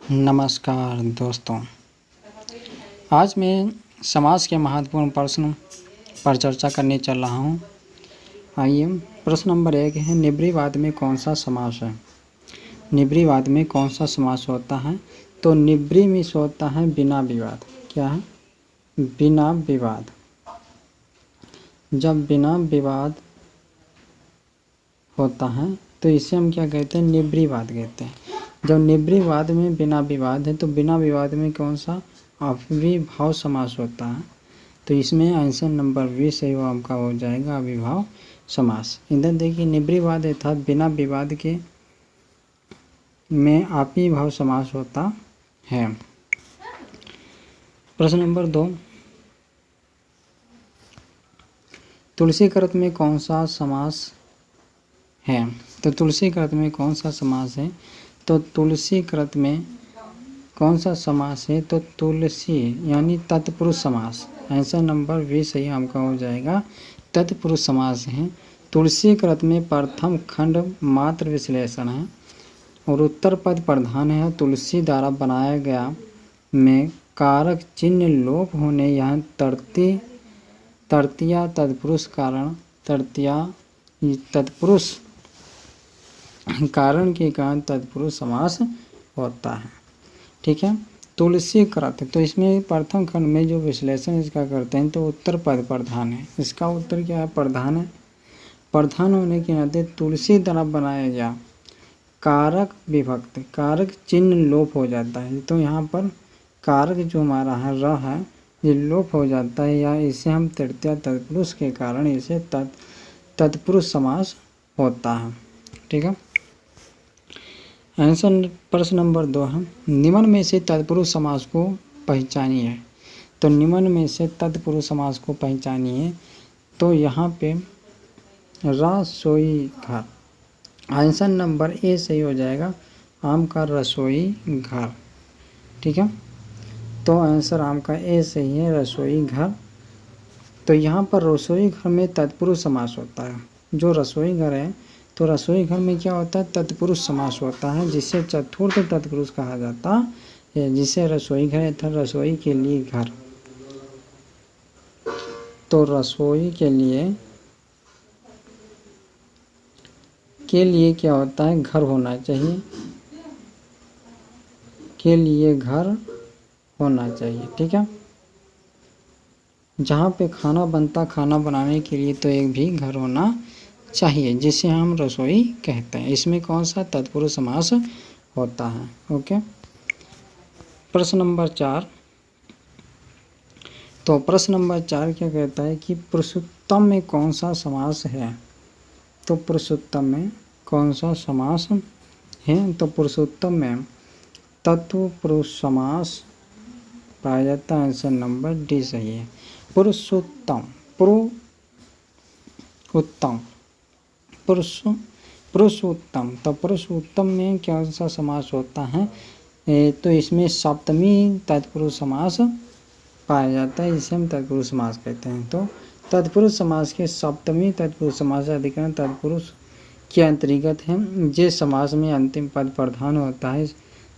नमस्कार दोस्तों, आज मैं समास के महत्वपूर्ण प्रश्न पर चर्चा करने चल रहा हूँ। आइए, प्रश्न नंबर 1 है, निब्रीवाद में कौन सा समास है? निब्रीवाद में कौन सा समास होता है? तो निब्री में होता है बिना विवाद। क्या है? बिना विवाद। जब बिना विवाद होता है तो इसे हम क्या कहते हैं? निब्रीवाद कहते हैं। जब निब्रीवाद में बिना विवाद है तो बिना विवाद में कौन सा? अविभाव समास होता है। तो इसमें आंसर नंबर 20 सही आपका हो जाएगा, अविभाव समास। इधर देखिए, निब्रीवाद अर्थात बिना विवाद के में अविभाव समास होता है। प्रश्न नंबर 2, तुलसी कृत में कौन सा समास है? तो तुलसी कृत में कौन सा समास है? तो तुलसी कृत में कौन सा समास है? तो तुलसी यानी तत्पुरुष समास। आंसर नंबर 20 सही आपका हो जाएगा, तत्पुरुष समास है। तुलसी कृत में प्रथम खंड मात्र विश्लेषण है और उत्तर पद प्रधान है। तुलसी द्वारा बनाया गया में कारक चिन्ह लोप होने यहाँ तृतीया तत्पुरुष कारण के कारण तत्पुरुष समास होता है। ठीक है। तुलसी कृत, तो इसमें प्रथम खंड में जो विश्लेषण इसका करते हैं तो उत्तर पद प्रधान है। इसका उत्तर क्या है? प्रधान है। प्रधान होने के नाते तुलसी द्वारा बनाया गया कारक विभक्त, कारक चिन्ह लोप हो जाता है। तो यहाँ पर कारक जो हमारा है र है, ये लोप हो जाता है, या इसे हम तृतीया तत्पुरुष के कारण इसे तत्पुरुष समास होता है। ठीक है। आंसर प्रश्न नंबर 2 है, निम्न में से तत्पुरुष समास को पहचानिए। तो निम्न में से तत्पुरुष समास को पहचानिए। तो यहाँ पे रसोई घर, आंसर नंबर ए सही हो जाएगा, आम का रसोई घर। ठीक है। तो आंसर आम का ए सही है, रसोई घर। तो यहाँ पर रसोई घर में तत्पुरुष समास होता है। जो रसोई घर है तो रसोई घर में क्या होता है? तत्पुरुष समास होता है, जिसे चतुर्थ तत्पुरुष कहा जाता है। जिसे रसोई घर था, रसोई के लिए घर। तो रसोई के लिए क्या होता है? घर होना चाहिए, के लिए घर होना चाहिए। ठीक है। जहाँ पे खाना बनता, खाना बनाने के लिए तो एक भी घर होना चाहिए, जिसे हम रसोई कहते हैं। इसमें कौन सा? तत्पुरुष समास होता है। ओके। प्रश्न नंबर 4, तो प्रश्न नंबर 4 क्या कहता है कि पुरुषोत्तम में कौन सा समास है? तो पुरुषोत्तम में कौन सा समास है? तो पुरुषोत्तम में तत्पुरुष समास पाया जाता है। आंसर नंबर डी सही है, पुरुषोत्तम। पुरुषोत्तम, तो पुरुषोत्तम में कौन सा समास होता है? तो इसमें सप्तमी तत्पुरुष समास पाया जाता है, इसे हम तत्पुरुष समास कहते हैं। तो तत्पुरुष समास के सप्तमी तत्पुरुष समास अधिकरण तत्पुरुष के अंतर्गत है। जिस समास में अंतिम पद प्रधान होता है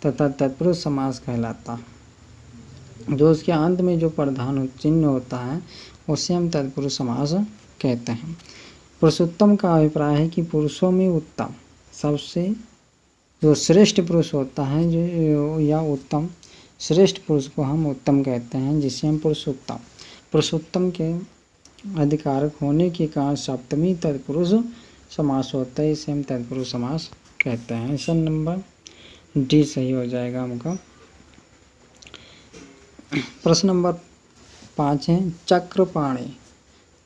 तथा तत्पुरुष समास कहलाता। जो उसके अंत में जो प्रधान चिन्ह होता है उसे हम तत्पुरुष समास कहते हैं। पुरुषोत्तम का अभिप्राय है कि पुरुषों में उत्तम, सबसे जो श्रेष्ठ पुरुष होता है, जो या उत्तम श्रेष्ठ पुरुष को हम उत्तम कहते हैं, जिसे हम पुरुषोत्तम के अधिकारक होने के कारण सप्तमी तत्पुरुष समास होता है, इसे हम तत्पुरुष समास कहते हैं। आंसर नंबर डी सही हो जाएगा हमका। प्रश्न नंबर 5 है, चक्रपाणि।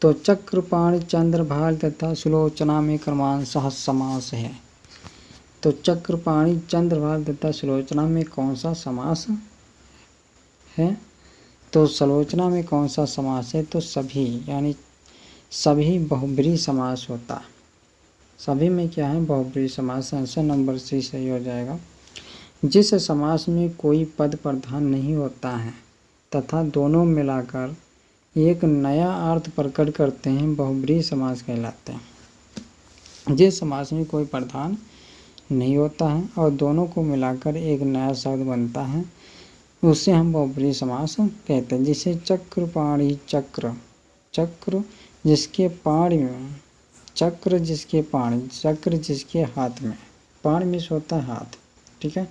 तो चक्रपाणि चंद्रभाल तथा सुलोचना में क्रमशः समास है। तो चक्रपाणि चंद्रभाल तथा सुलोचना में कौन सा समास है? तो सुलोचना में कौन सा समास है? तो सभी, यानी सभी बहुब्रीहि समास होता है। सभी में क्या है? बहुब्रीहि समास। आंसर नंबर सी सही हो जाएगा। जिस समास में कोई पद प्रधान नहीं होता है तथा दोनों मिलाकर एक नया अर्थ प्रकट करते हैं, बहुब्रीहि समास कहलाते हैं। जिस समास में कोई प्रधान नहीं होता है और दोनों को मिलाकर एक नया शब्द बनता है, उसे हम बहुब्रीहि समास कहते हैं। जिसे चक्रपाणि चक्र, चक्र जिसके पाणी में, चक्र जिसके पाणी, चक्र जिसके हाथ में, पाण में होता है हाथ, ठीक है।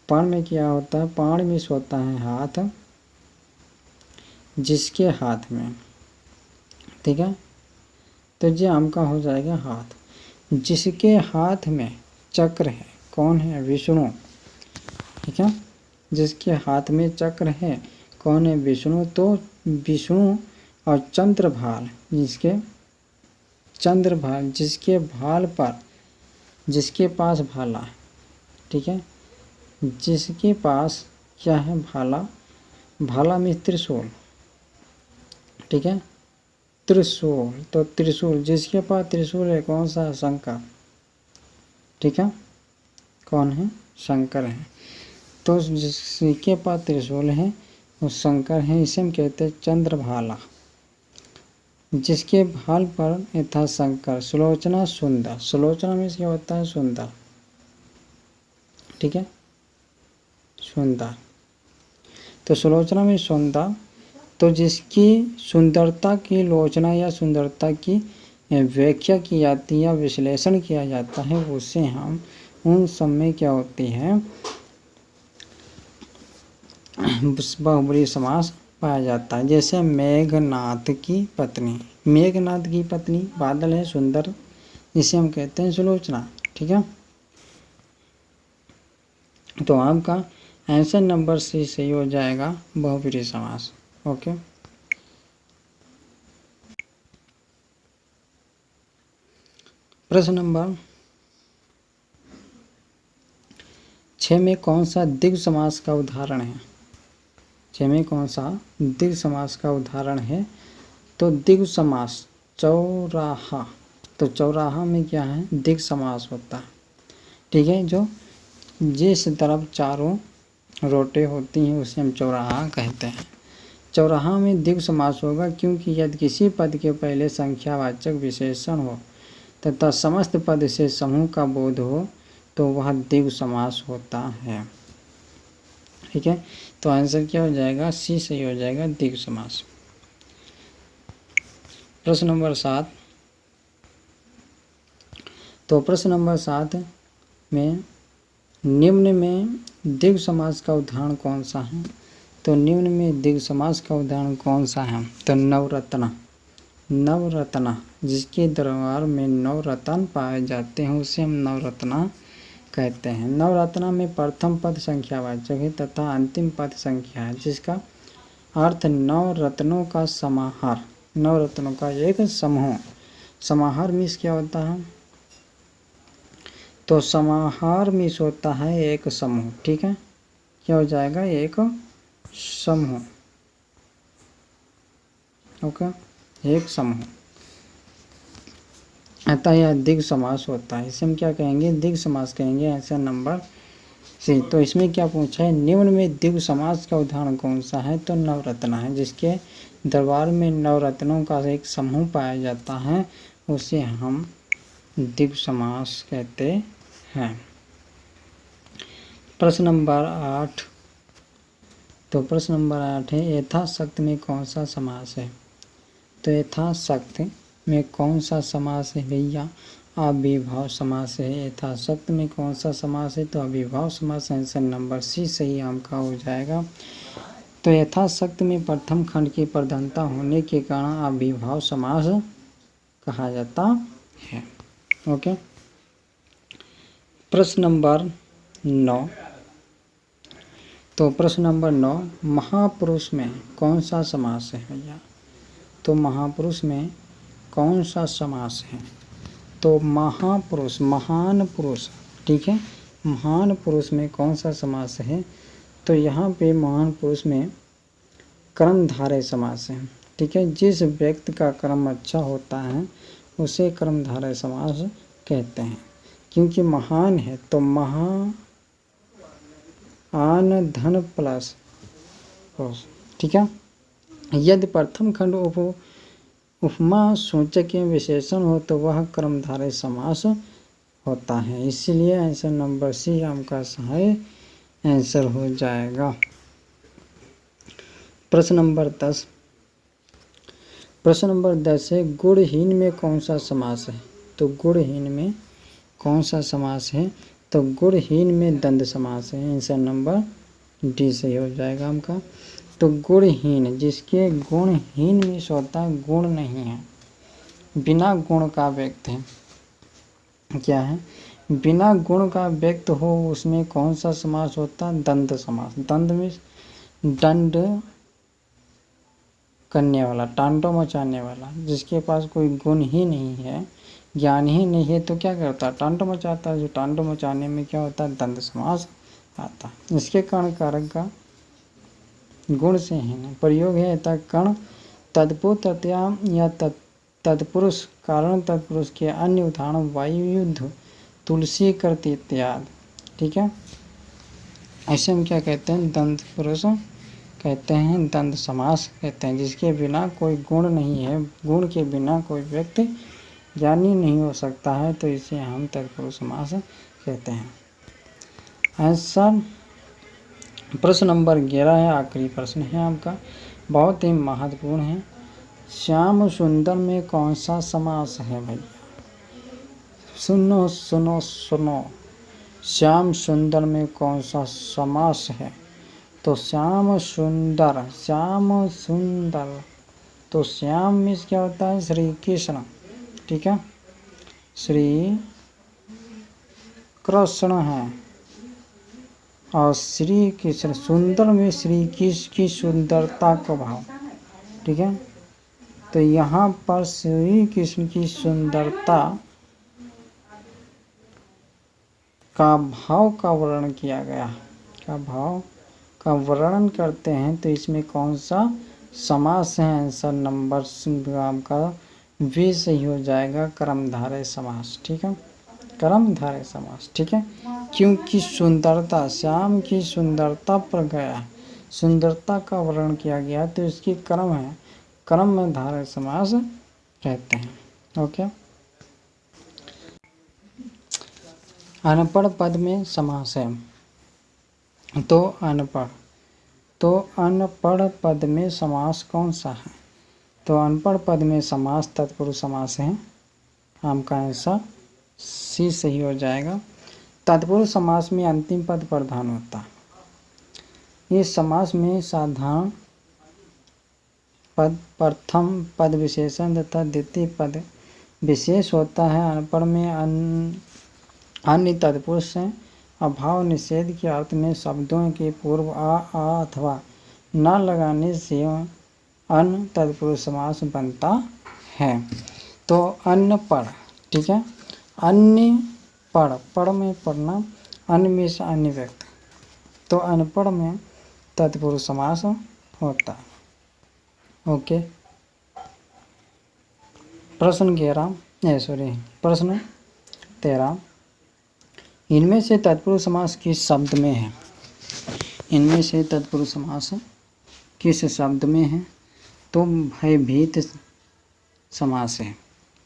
पाण में क्या होता है, पाण में होता है हाथ, जिसके हाथ में, ठीक है। तो ये आपका हो जाएगा हाथ, जिसके हाथ में चक्र है, कौन है, विष्णु, ठीक है। जिसके हाथ में चक्र है, कौन है, विष्णु। तो विष्णु और चंद्रभाल, जिसके चंद्रभाल, जिसके भाल पर, जिसके पास भाला है, ठीक है, जिसके पास क्या है, भाला, भाला में त्रिशूल, ठीक है, त्रिशूल। तो त्रिशूल, जिसके पास त्रिशूल है, कौन सा है, शंकर, ठीक है, कौन है, शंकर है। तो जिसके पास त्रिशूल है वो शंकर है, इसे हम कहते हैं चंद्रभाला। जिसके भाल पर यथा शंकर, सुलोचना सुंदर, सुलोचना में क्या होता है, सुंदर, ठीक है, सुंदर। तो सुलोचना में सुंदर, तो जिसकी सुंदरता की लोचना या सुंदरता की व्याख्या की जाती है या विश्लेषण किया जाता है, उससे हम उन सब में क्या होती है, बहुब्रीहि समास पाया जाता है। जैसे मेघनाथ की पत्नी, मेघनाथ की पत्नी बादल है, सुंदर, इसे हम कहते हैं सुलोचना, ठीक है। तो आपका आंसर नंबर सी सही हो जाएगा, बहुब्रीहि समास। ओके, प्रश्न नंबर 6 में कौन सा द्विगु समास का उदाहरण है। 6 में कौन सा द्विगु समास का उदाहरण है। तो द्विगु समास, चौराहा, तो चौराहा में क्या है, द्विगु समास होता है, ठीक है। जो जिस तरफ चारों रोटे होती हैं उसे हम चौराहा कहते हैं। चौराहा में द्विगु समास होगा क्योंकि यदि किसी पद के पहले संख्यावाचक विशेषण हो तथा समस्त पद से समूह का बोध हो तो वह द्विगु समास होता है, ठीक है। तो आंसर क्या हो जाएगा, सी सही हो जाएगा, द्विगु समास। प्रश्न नंबर 7, तो प्रश्न नंबर 7 में निम्न में द्विगु समास का उदाहरण कौन सा है। तो निम्न में द्विगु समास का उदाहरण कौन सा है। तो नवरत्न, नवरत्न जिसके दरबार में 9 रत्न पाए जाते हैं उसे हम नवरत्ना कहते हैं। नवरत्ना में प्रथम पद संख्यावाचक है तथा अंतिम पद संख्या है, जिसका अर्थ 9 रत्नों का समाहार, 9 रत्नों का एक समूह। समाहार मीन्स क्या होता है, तो समाहार मीन्स होता है एक समूह, ठीक है। क्या हो जाएगा, एक समूह, ओके, एक समूह, अतः यह द्विगु समास होता है। इसे हम क्या कहेंगे, द्विगु समास कहेंगे। Answer number C. तो इसमें क्या पूछा है, निम्न में द्विगु समास का उदाहरण कौन सा है। तो नवरत्न है, जिसके दरबार में 9 रत्नों का एक समूह पाया जाता है उसे हम द्विगु समास कहते हैं। प्रश्न नंबर 8, तो प्रश्न नंबर 8 है यथाशक्ति में कौन सा समास है। तो यथाशक्ति में कौन सा समास है भैया, अविभाव समास है। यथाशक्ति में कौन सा समास है, तो अविभाव समास। आंसर नंबर सी सही आपका हो जाएगा। तो यथाशक्ति में प्रथम खंड की प्रधानता होने के कारण अविभाव समास कहा जाता है। ओके, प्रश्न नंबर 9, तो प्रश्न नंबर 9, महापुरुष में कौन सा समास है भैया। तो महापुरुष में कौन सा समास है। तो महापुरुष, महान पुरुष, ठीक है। महान पुरुष में कौन सा समास है। तो यहाँ पे महान पुरुष में कर्मधारय समास है, ठीक है। जिस व्यक्ति का कर्म अच्छा होता है उसे कर्मधारय समास कहते हैं, क्योंकि महान है। तो महा आन धन प्लस, ठीक है। यदि प्रथम खंड उपमा सूचक विशेषण हो तो वह कर्मधारय समास होता है, इसीलिए आंसर नंबर सी आपका सही आंसर हो जाएगा। प्रश्न नंबर 10। प्रश्न नंबर 10 है गुणहीन में कौन सा समास है? तो गुणहीन में कौन सा समास है? तो गुणहीन में द्वंद्व समास है, आंसर नंबर डी सही हो जाएगा आपका। तो गुणहीन, जिसके गुणहीन में होता है, गुण नहीं है, बिना गुण का व्यक्त है, क्या है? बिना गुण का व्यक्त हो, उसमें कौन सा समास होता है? द्वंद्व समास। द्वंद्व में दंड करने वाला, तांडव मचाने वाला, जिसके पास कोई गुण ही नहीं है, ज्ञान ही नहीं है, तो क्या करता है? तांडव मचाता है। जो तांडव मचाने में क्या होता है? द्वंद्व समास आता है। इसके कारण कारक का गुण से है प्रयोग है, अतः कर्ण तत्पुरुषतया या तत्पुरुष कारण तत्पुरुष के अन्य उदाहरण वायु युद्ध, तुलसी करती इत्यादि। ठीक है, ऐसे हम क्या कहते हैं? द्वंद्व पुरुष कहते हैं, द्वंद्व समास कहते हैं, जिसके बिना कोई गुण नहीं है, गुण के बिना कोई व्यक्ति ज्ञानी नहीं हो सकता है, तो इसे हम तत्पुरुष समास कहते हैं। आंसर प्रश्न नंबर 11 है, आखिरी प्रश्न है आपका, बहुत ही महत्वपूर्ण है। श्याम सुंदर में कौन सा समास है भैया? सुनो सुनो सुनो, श्याम सुंदर में कौन सा समास है? तो श्याम सुंदर, श्याम सुंदर, तो श्याम में क्या होता है? श्री कृष्ण। ठीक है, श्री कृष्ण है, और श्री कृष्ण सुंदर में श्री कृष्ण की सुंदरता का भाव। ठीक है, तो यहाँ पर श्री कृष्ण की सुंदरता का भाव का वर्णन किया गया, का भाव का वर्णन करते हैं, तो इसमें कौन सा समास है? आंसर नंबर का वी सही हो जाएगा, कर्मधारय समास। ठीक है, कर्मधारय समास। ठीक है, क्योंकि सुंदरता, श्याम की सुंदरता पर गया, सुंदरता का वर्णन किया गया, तो इसकी कर्म है, कर्म में धारय समास कहते हैं। ओके, अनपढ़ पद में समास है, तो अनपढ़, तो अनपढ़ पद में समास कौन सा है? तो अनपढ़ पद में समास तत्पुरुष समास है, आपका आंसर सी सही हो जाएगा। तत्पुरुष समास में अंतिम पद प्रधान होता है। इस समास में साधारण पद, प्रथम पद विशेषण तथा द्वितीय पद विशेष होता है। अनपढ़ में अन्य तत्पुरुष हैं। अभाव निषेध के अर्थ में शब्दों के पूर्व आ अथवा न लगाने से अन तत्पुरुष समास बनता है। तो अनपढ़, ठीक है, अन्य पढ़, पढ़ में पढ़ना, अन्य में से अन्य व्यक्ति, तो अनपढ़ में तत्पुरुष समास होता है। ओके, प्रश्न 11 प्रश्न 13, इनमें से तत्पुरुष समास किस शब्द में है? इनमें से तत्पुरुष समास किस शब्द में है? तो भयभीत समास है।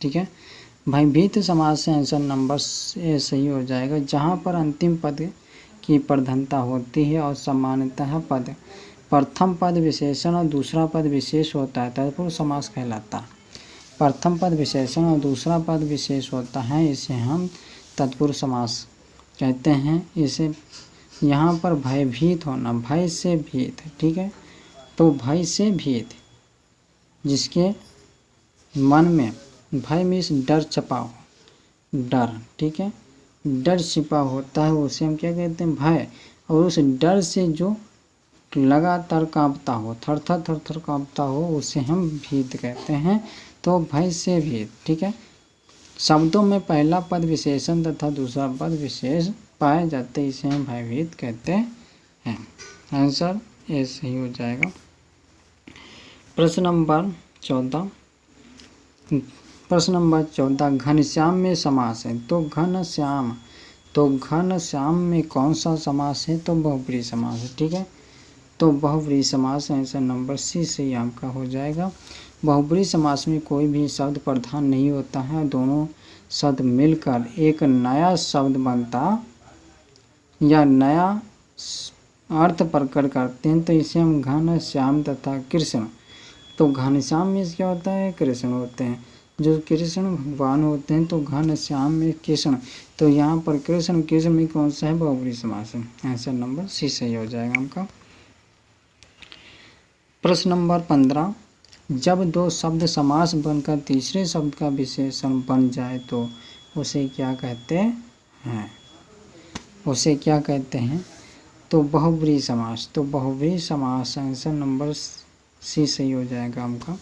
ठीक है, भयभीत समास से आंसर नंबर ए सही हो जाएगा, जहाँ पर अंतिम पद की प्रधानता होती है और सामान्यतः पद प्रथम पद विशेषण और दूसरा पद विशेष होता है, तत्पुरुष समास कहलाता है। प्रथम पद विशेषण और दूसरा पद विशेष होता है, इसे हम तत्पुरुष समास कहते हैं। इसे यहाँ पर भयभीत होना, भय से भीत, ठीक है, तो भय से भीत, जिसके मन में भय में डर छपा हो, डर, ठीक है, डर छिपा होता है, उसे हम क्या कहते हैं? भय। और उस डर से जो लगातार कांपता हो, थर थर थर थर कांपता हो, उसे हम भीत कहते हैं। तो भय से भीत, ठीक है। शब्दों में पहला पद विशेषण तथा दूसरा पद विशेष पाए जाते, इसे हम भयभीत कहते हैं। आंसर ए सही हो जाएगा। प्रश्न नंबर 14, प्रश्न नंबर 14, घनश्याम में समास है, तो घनश्याम, तो घनश्याम में कौन सा समास है? तो बहुब्रीहि समास है। ठीक है, तो बहुब्रीहि समास आंसर नंबर सी से आपका हो जाएगा। बहुब्रीहि समास में कोई भी शब्द प्रधान नहीं होता है, दोनों शब्द मिलकर एक नया शब्द बनता या नया अर्थ प्रकट करते हैं, तो इसे हम घन श्याम तथा कृष्ण। तो घनश्याम में क्या होता है, कृष्ण होते हैं, जो कृष्ण भगवान होते हैं, तो घन श्याम में कृष्ण। तो यहाँ पर कृष्ण कृष्ण में कौन सा है, बहुब्रीहि समास है। आंसर नंबर सी सही हो जाएगा हमका। प्रश्न नंबर 15, जब दो शब्द समास बनकर तीसरे शब्द का विशेषण बन जाए तो उसे क्या कहते हैं, उसे क्या कहते हैं, तो बहुब्रीहि समास। तो बहुब्रीहि समास आंसर नंबर सी सही हो जाएगा हमका,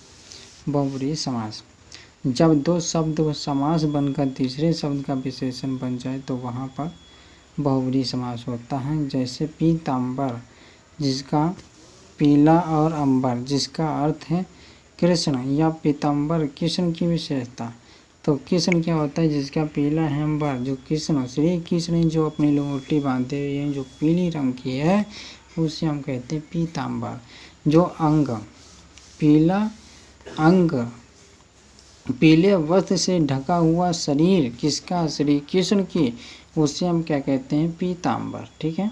बहुब्रीहि समास। जब दो शब्द समास बनकर तीसरे शब्द का विशेषण बन जाए तो वहाँ पर बहुब्रीहि समास होता है। जैसे पीताम्बर, जिसका पीला, और अंबर, जिसका अर्थ है कृष्ण, या पीताम्बर कृष्ण की विशेषता। तो कृष्ण क्या होता है, जिसका पीला है, अंबर जो कृष्ण श्री कृष्ण जो अपनी लंगोटी बांधे हुए हैं, जो पीली रंग की है, उसे हम कहते हैं पीताम्बर। जो अंग, पीला अंग, पीले वस्त्र से ढका हुआ शरीर किसका, श्री कृष्ण की, उसे हम क्या कहते हैं, पीताम्बर। ठीक है,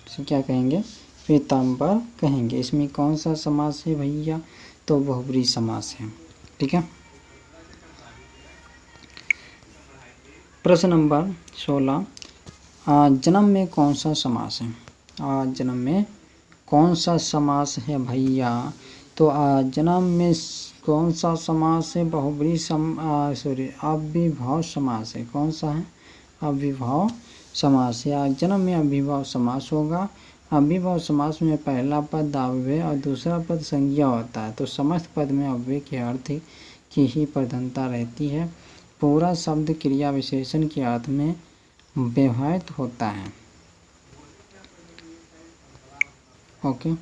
इसे क्या कहेंगे, पीताम्बर कहेंगे। इसमें कौन सा समास है भैया, तो बहुब्रीहि समास है। ठीक है, प्रश्न नंबर 16, जन्म में कौन सा समास है, जन्म में कौन सा समास है भैया, तो जन्म में कौन सा समास है, बहुब्रीहि अव्ययभाव समास है। कौन सा है, अव्ययभाव समास है। जन्म में अव्ययभाव समास होगा। अव्ययभाव समास में पहला पद अव्यय और दूसरा पद संज्ञा होता है, तो समस्त पद में अव्यय के अर्थ की ही प्रधानता रहती है। पूरा शब्द क्रिया विशेषण के अर्थ में व्यवहारित होता है। ओके,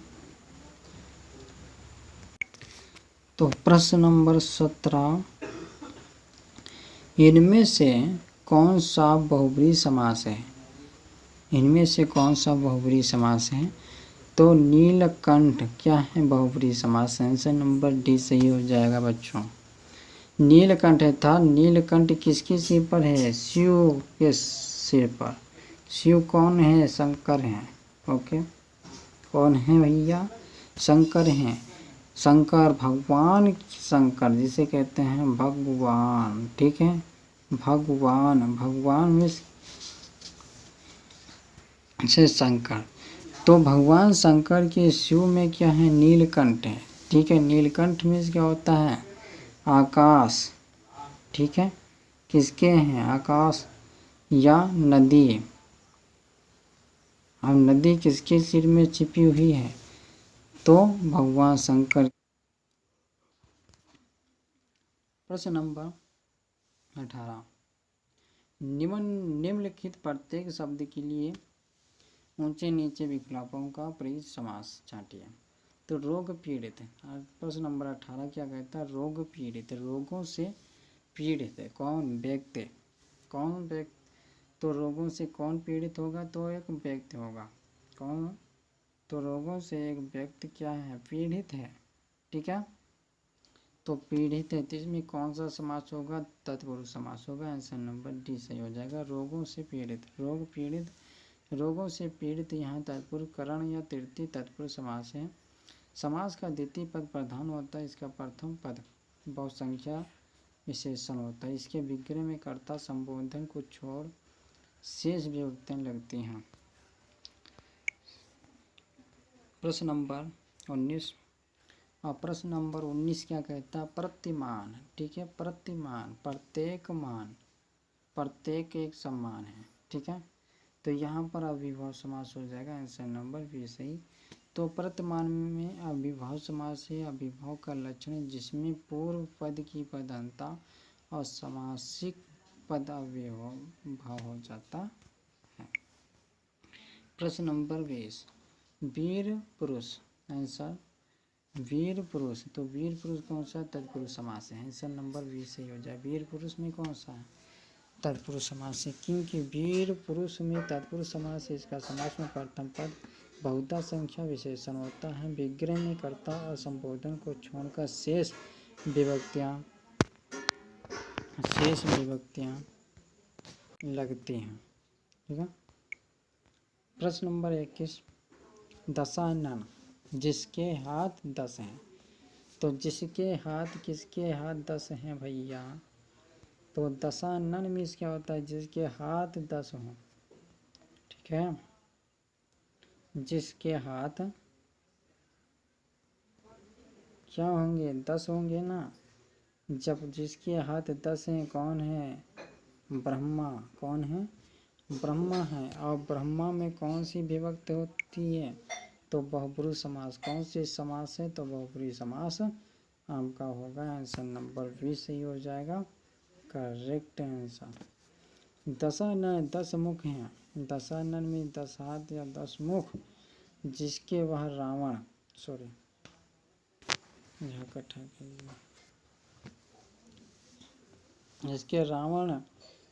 तो प्रश्न नंबर 17, इनमें से कौन सा बहुब्रीहि समास है, इनमें से कौन सा बहुब्रीहि समास है, तो नीलकंठ क्या है, बहुब्रीहि समास। आंसर नंबर डी सही हो जाएगा बच्चों। नीलकंठ था, नीलकंठ किसके सिर पर है, शिव के सिर पर। शिव कौन है, शंकर हैं। ओके, कौन है भैया, शंकर हैं। शंकर भगवान, शंकर जिसे कहते हैं भगवान। ठीक है, भगवान, भगवान में से शंकर, तो भगवान शंकर के शिव में क्या है, नीलकंठ है। ठीक है, नीलकंठ में क्या होता है, आकाश। ठीक है, किसके हैं, आकाश या नदी। अब नदी किसके सिर में छिपी हुई है, तो भगवान शंकर। प्रश्न नंबर 18, निम्नलिखित प्रत्येक शब्द के लिए ऊंचे नीचे विकल्पों का प्रयुक्त समास छांटिए। तो रोग पीड़ित, प्रश्न नंबर 18 क्या कहता है, रोग पीड़ित, रोगों से पीड़ित है कौन, व्यक्ति। कौन व्यक्ति, तो रोगों से कौन पीड़ित होगा, तो एक व्यक्ति होगा। कौन, तो रोगों से एक व्यक्ति क्या है, पीड़ित है। ठीक है, तो पीड़ित है, तो इसमें कौन सा समास होगा, तत्पुरुष समास होगा। आंसर नंबर डी सही हो जाएगा, रोगों से पीड़ित, रोग पीड़ित, रोगों से पीड़ित। यहाँ तत्पुरुष करण या तृतीय तत्पुरुष समास है। समास का द्वितीय पद प्रधान होता है, इसका प्रथम पद बहुसंख्या विशेषण होता है। इसके विग्रह में कर्ता संबोधन को छोड़ शेष विभक्तियाँ लगती हैं। प्रश्न नंबर 19, प्रश्न नंबर 19 क्या कहता है, प्रतिमान। ठीक है, प्रतिमान, प्रत्येक मान, प्रत्येक एक सम्मान है। ठीक है, तो यहाँ पर अव्ययभाव समास हो जाएगा। आंसर नंबर बी सही। तो प्रतिमान में अव्ययभाव समास है। अव्ययभाव का लक्षण है जिसमें पूर्व पद की प्रधानता और समासिक पद अव्ययभाव हो जाता है। प्रश्न नंबर 20, वीर पुरुष। आंसर वीर पुरुष, तो वीर पुरुष कौन सा, तत्पुरुष समास है। आंसर नंबर 20 सही हो जाए। वीर पुरुष में कौन सा है, तत्पुरुष समास है, क्योंकि वीर पुरुष में तत्पुरुष समास है। इसका समास में प्रथम पद बहुधा संख्या विशेषण होता है। विग्रह में कर्ता और संबोधन को छोड़कर शेष विभक्तियाँ, शेष विभक्तियाँ लगती हैं। ठीक है। प्रश्न नंबर 21, दशानन, जिसके हाथ 10 हैं। तो जिसके हाथ, किसके हाथ 10 हैं भैया? तो दशानन मीन्स क्या होता है? जिसके हाथ 10 हों। ठीक है। जिसके हाथ क्या होंगे? 10 होंगे ना। जब जिसके हाथ 10 हैं, कौन है? ब्रह्मा। कौन है? ब्रह्मा है। और ब्रह्मा में कौन सी विभक्ति होती है? तो बहुब्रूहि समास। कौन सी समास है? तो बहुब्रूहि समास आपका होगा आंसर नंबर 20 सही हो जाएगा, करेक्ट आंसर। दशानन 10 मुख हैं। दशानन में 10 हाथ या 10 मुख, जिसके वह रावण, सॉरी इकट्ठा करिए, जिसके रावण,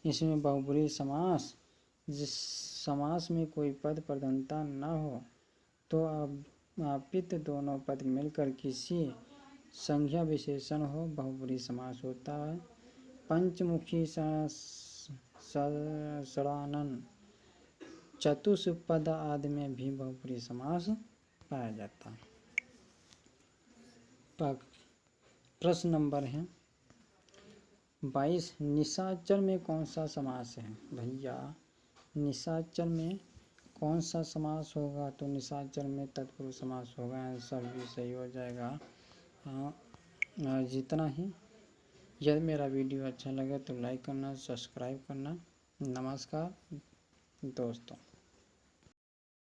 इसमें बहुब्रूहि समास। जिस समास में कोई पद प्रधानता न हो तो आपित दोनों पद मिलकर किसी संज्ञा विशेषण हो, बहुब्रूहि समास होता है। पंचमुखी षडानन, चतुष्पद आदि में भी बहुब्रूहि समास पाया जाता है। प्रश्न नंबर है 22, निशाचर में कौन सा समास है भैया? निशाचर में कौन सा समास होगा? तो निशाचर में तत्पुरुष समास होगा, आंसर भी सही हो जाएगा। हाँ, जितना ही। यदि मेरा वीडियो अच्छा लगे तो लाइक करना, सब्सक्राइब करना। नमस्कार दोस्तों।